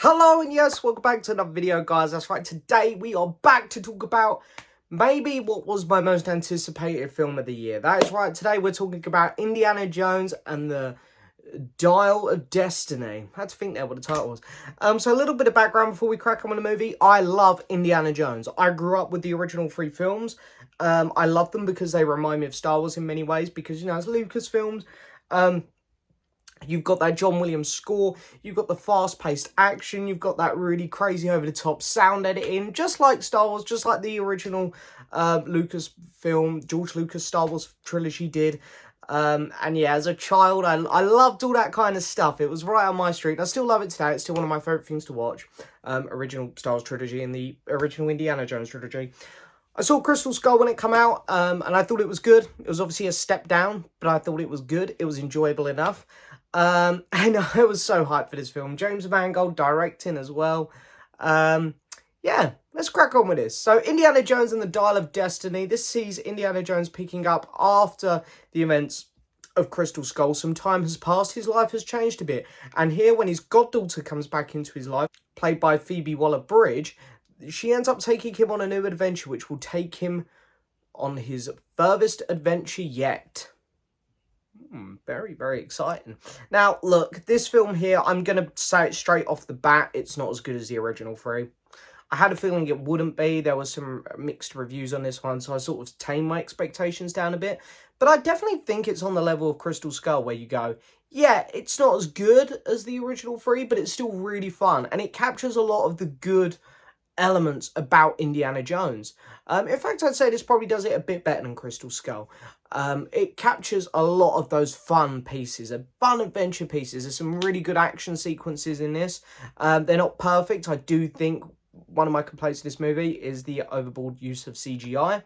Hello and yes, welcome back to another video, guys. That's right, today we are back to talk about maybe what was my most anticipated film of the year. That is right, today we're talking about Indiana Jones and the Dial of Destiny. I had to think there what the title was. So a little bit of background before we crack on with the movie. I love Indiana Jones. I grew up with the original 3 films. I love them because they remind me of Star Wars in many ways because, you know, it's Lucasfilms. You've got that John Williams score, you've got the fast-paced action, you've got that really crazy over-the-top sound editing, just like Star Wars, just like the original George Lucas Star Wars trilogy did. And yeah, as a child, I loved all that kind of stuff. It was right on my street, and I still love it today. It's still one of my favourite things to watch. Original Star Wars trilogy and the original Indiana Jones trilogy. I saw Crystal Skull when it came out, and I thought it was good. It was obviously a step down, but I thought it was good. It was enjoyable enough. And I was so hyped for this film. James Mangold directing as well. Yeah, let's crack on with this. So, Indiana Jones and the Dial of Destiny. This sees Indiana Jones picking up after the events of Crystal Skull. Some time has passed. His life has changed a bit. And here, when his goddaughter comes back into his life, played by Phoebe Waller-Bridge, she ends up taking him on a new adventure, which will take him on his furthest adventure yet. Very, very exciting. Now, look, this film here, I'm going to say it straight off the bat, it's not as good as the original 3. I had a feeling it wouldn't be. There was some mixed reviews on this one, so I sort of tamed my expectations down a bit. But I definitely think it's on the level of Crystal Skull, where you go, yeah, it's not as good as the original 3, but it's still really fun. And it captures a lot of the good elements about Indiana Jones. In fact, I'd say this probably does it a bit better than Crystal Skull. It captures a lot of those fun pieces, fun adventure pieces. There's some really good action sequences in this. They're not perfect. I do think one of my complaints with this movie is the overboard use of CGI.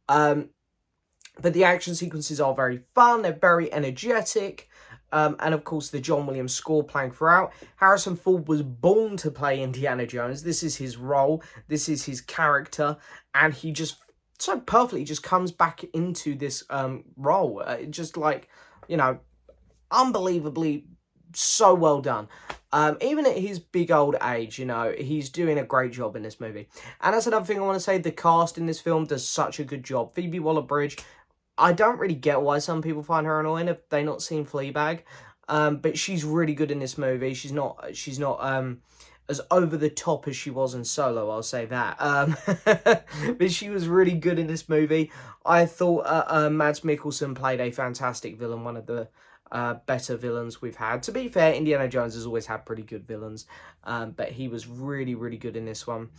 But the action sequences are very fun. They're very energetic. And of course, the John Williams score playing throughout. Harrison Ford was born to play Indiana Jones. This is his role. This is his character. And he just so perfectly just comes back into this role. Just like, you know, unbelievably so well done. Even at his big old age, you know, he's doing a great job in this movie. And that's another thing I want to say. The cast in this film does such a good job. Phoebe Waller-Bridge, I don't really get why some people find her annoying if they've not seen Fleabag. But she's really good in this movie. She's not as over the top as she was in Solo, I'll say that. But she was really good in this movie. I thought Mads Mikkelsen played a fantastic villain, one of the better villains we've had. To be fair, Indiana Jones has always had pretty good villains. But he was really, really good in this one.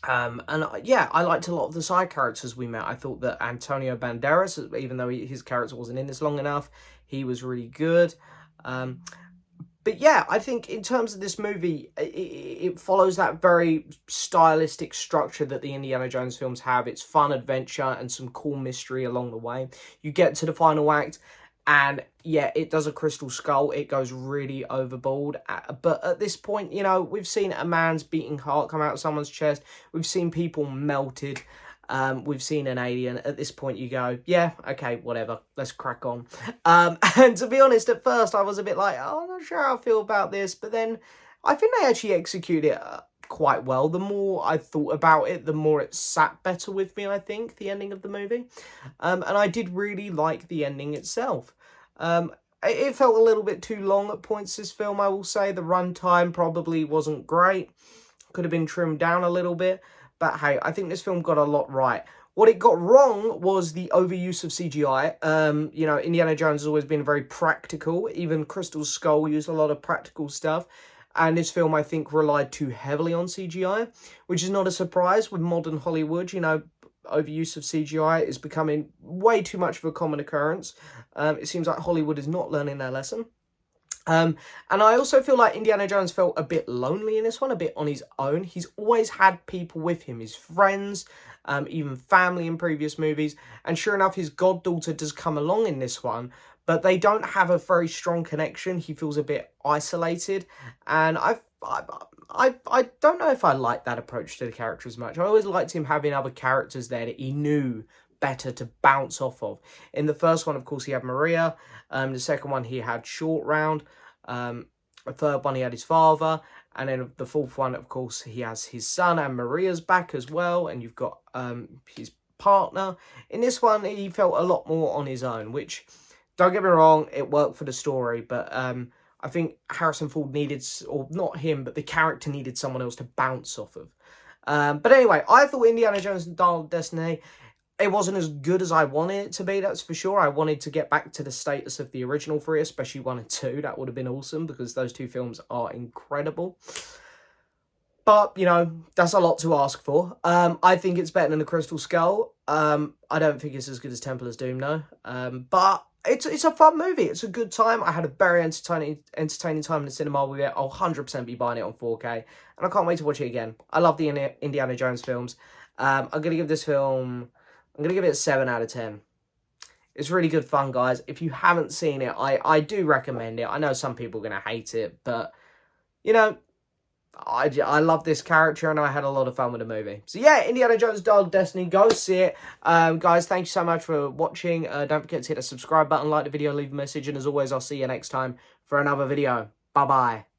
And yeah, I liked a lot of the side characters we met. I thought that Antonio Banderas, even though his character wasn't in this long enough, he was really good. But yeah, I think in terms of this movie, it follows that very stylistic structure that the Indiana Jones films have. It's fun adventure and some cool mystery along the way. You get to the final act, and yeah, it does a Crystal Skull. It goes really overboard. But at this point, you know, we've seen a man's beating heart come out of someone's chest. We've seen people melted. We've seen an alien. At this point, you go, yeah, okay, whatever. Let's crack on. And to be honest, at first, I was a bit like, oh, I'm not sure how I feel about this. But then I think they actually executed it quite well. The more I thought about it, the more it sat better with me, I think, the ending of the movie. And I did really like the ending itself. It felt a little bit too long at points, this film, I will say. The runtime probably wasn't great. Could have been trimmed down a little bit. But hey, I think this film got a lot right. What it got wrong was the overuse of CGI. You know, Indiana Jones has always been very practical. Even Crystal Skull used a lot of practical stuff. And this film, I think, relied too heavily on CGI, which is not a surprise with modern Hollywood. You know, overuse of CGI is becoming way too much of a common occurrence. It seems like Hollywood is not learning their lesson. And I also feel like Indiana Jones felt a bit lonely in this one, a bit on his own. He's always had people with him, his friends, even family in previous movies. And sure enough, his goddaughter does come along in this one, but they don't have a very strong connection. He feels a bit isolated, and I don't know if I like that approach to the character as much. I always liked him having other characters there that he knew better to bounce off of. In the first one, of course, he had Maria. The second one, he had Short Round. A third one, he had his father. And then the fourth one, of course, he has his son, and Maria's back as well. And you've got his partner. In this one, he felt a lot more on his own, which, don't get me wrong, it worked for the story. But I think Harrison Ford needed, or not him, but the character needed someone else to bounce off of. But anyway, I thought Indiana Jones and Dial of Destiny, it wasn't as good as I wanted it to be, that's for sure. I wanted to get back to the status of the original three, especially 1 and 2. That would have been awesome, because those two films are incredible. But, you know, that's a lot to ask for. I think it's better than The Crystal Skull. I don't think it's as good as Temple of Doom, though. But it's a fun movie. It's a good time. I had a very entertaining time in the cinema with it. I'll 100% be buying it on 4K. And I can't wait to watch it again. I love the Indiana Jones films. I'm going to give this film... I'm going to give it a 7 out of 10. It's really good fun, guys. If you haven't seen it, I do recommend it. I know some people are going to hate it, but, you know, I love this character, and I had a lot of fun with the movie. So, yeah, Indiana Jones Dial of Destiny. Go see it. Guys, thank you so much for watching. Don't forget to hit the subscribe button, like the video, leave a message, and as always, I'll see you next time for another video. Bye-bye.